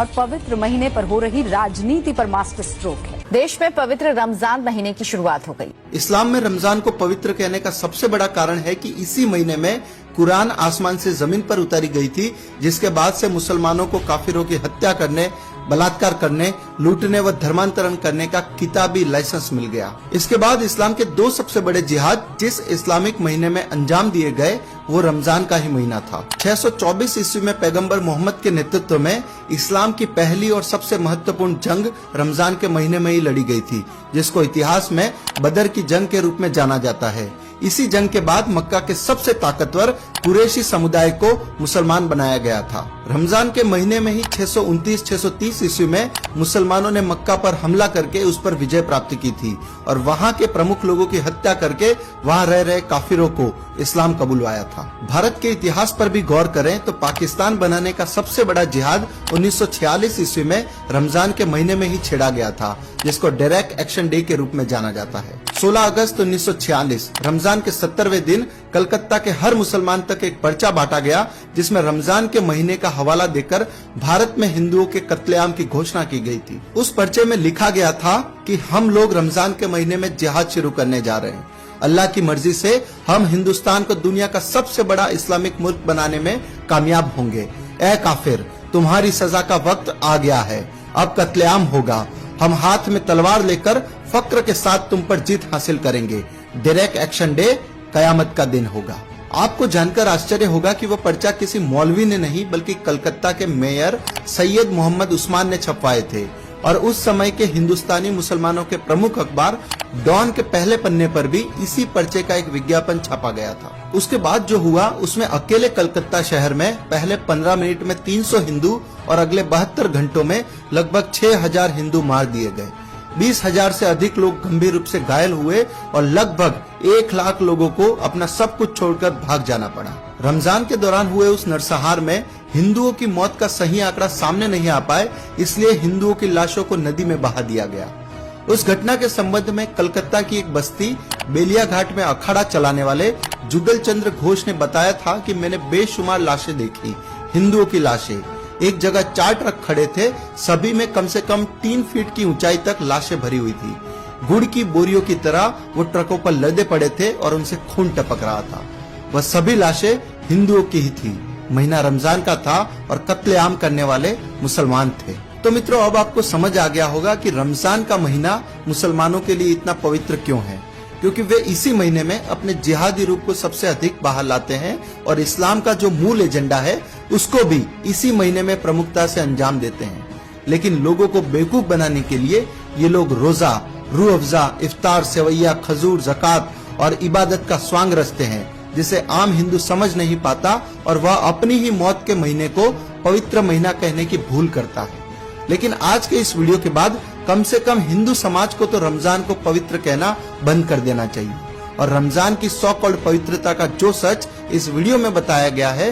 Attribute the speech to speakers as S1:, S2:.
S1: और पवित्र महीने पर हो रही राजनीति पर मास्टर स्ट्रोक है। देश में पवित्र रमजान महीने की शुरुआत हो गई।
S2: इस्लाम में रमजान को पवित्र कहने का सबसे बड़ा कारण है कि इसी महीने में कुरान आसमान से जमीन पर उतारी गई थी, जिसके बाद से मुसलमानों को काफिरों की हत्या करने, बलात्कार करने, लूटने व धर्मांतरण करने का किताबी लाइसेंस मिल गया। इसके बाद इस्लाम के दो सबसे बड़े जिहाद जिस इस्लामिक महीने में अंजाम दिए गए वो रमजान का ही महीना था। 624 ईस्वी में पैगंबर मोहम्मद के नेतृत्व में इस्लाम की पहली और सबसे महत्वपूर्ण जंग रमजान के महीने में ही लड़ी गई थी, जिसको इतिहास में बदर की जंग के रूप में जाना जाता है। इसी जंग के बाद मक्का के सबसे ताकतवर कुरैशी समुदाय को मुसलमान बनाया गया था। रमजान के महीने में ही 629-630 ईस्वी में मुसलमानों ने मक्का पर हमला करके उस पर विजय प्राप्त की थी और वहां के प्रमुख लोगों की हत्या करके वहां रह रहे काफिरों को इस्लाम कबूलवाया था। भारत के इतिहास पर भी गौर करें तो पाकिस्तान बनाने का सबसे बड़ा जिहाद 1946 ईस्वी में रमजान के महीने में ही छेड़ा गया था, जिसको डायरेक्ट एक्शन डे के रूप में जाना जाता है। 16 अगस्त 1946 रमजान के 70वें दिन कलकत्ता के हर मुसलमान तक एक पर्चा बांटा गया, जिसमें रमजान के महीने का हवाला देकर भारत में हिंदुओं के कत्लेआम की घोषणा की गई थी। उस पर्चे में लिखा गया था कि हम लोग रमजान के महीने में जिहाद शुरू करने जा रहे हैं। अल्लाह की मर्जी से हम हिंदुस्तान को दुनिया का सबसे बड़ा इस्लामिक मुल्क बनाने में कामयाब होंगे। ए काफिर, तुम्हारी सजा का वक्त आ गया है, अब कत्लेआम होगा। हम हाथ में तलवार लेकर फक्र के साथ तुम पर जीत हासिल करेंगे। डायरेक्ट एक्शन डे कयामत का दिन होगा। आपको जानकर आश्चर्य होगा कि वह पर्चा किसी मौलवी ने नहीं बल्कि कलकत्ता के मेयर सैयद मोहम्मद उस्मान ने छपवाए थे और उस समय के हिंदुस्तानी मुसलमानों के प्रमुख अखबार डॉन के पहले पन्ने पर भी इसी पर्चे का एक विज्ञापन छपा गया था। उसके बाद जो हुआ उसमें अकेले कलकत्ता शहर में पहले 15 मिनट में 300 हिंदू और अगले 72 घंटों में लगभग 6000 हिंदू मार दिए गए। 20,000 से अधिक लोग गंभीर रूप से घायल हुए और लगभग 1 लाख लोगों को अपना सब कुछ छोड़कर भाग जाना पड़ा। रमजान के दौरान हुए उस नरसंहार में हिंदुओं की मौत का सही आंकड़ा सामने नहीं आ पाए, इसलिए हिंदुओं की लाशों को नदी में बहा दिया गया। उस घटना के संबंध में कलकत्ता की एक बस्ती बेलिया घाट में अखाड़ा चलाने वाले जुगल चंद्र घोष ने बताया था कि मैंने बेशुमार लाशें देखी, हिंदुओं की लाशें। एक जगह 4 ट्रक खड़े थे, सभी में कम से कम 3 फीट की ऊंचाई तक लाशें भरी हुई थी। गुड़ की बोरियों की तरह वो ट्रकों पर लदे पड़े थे और उनसे खून टपक रहा था। वह सभी लाशें हिंदुओं की ही थी। महीना रमजान का था और कत्लेआम करने वाले मुसलमान थे। तो मित्रों, अब आपको समझ आ गया होगा कि रमजान का महीना मुसलमानों के लिए इतना पवित्र क्यों है, क्योंकि वे इसी महीने में अपने जिहादी रूप को सबसे अधिक बाहर लाते हैं और इस्लाम का जो मूल एजेंडा है उसको भी इसी महीने में प्रमुखता से अंजाम देते हैं। लेकिन लोगों को बेवकूफ बनाने के लिए ये लोग रोजा, रूह अफ़ज़ा, इफ्तार, सेवैया, खजूर, ज़कात और इबादत का स्वांग रचते हैं, जिसे आम हिंदू समझ नहीं पाता और वह अपनी ही मौत के महीने को पवित्र महीना कहने की भूल करता है। लेकिन आज के इस वीडियो के बाद कम से कम हिंदू समाज को तो रमजान को पवित्र कहना बंद कर देना चाहिए और रमजान की सो कॉल्ड पवित्रता का जो सच इस वीडियो में बताया गया है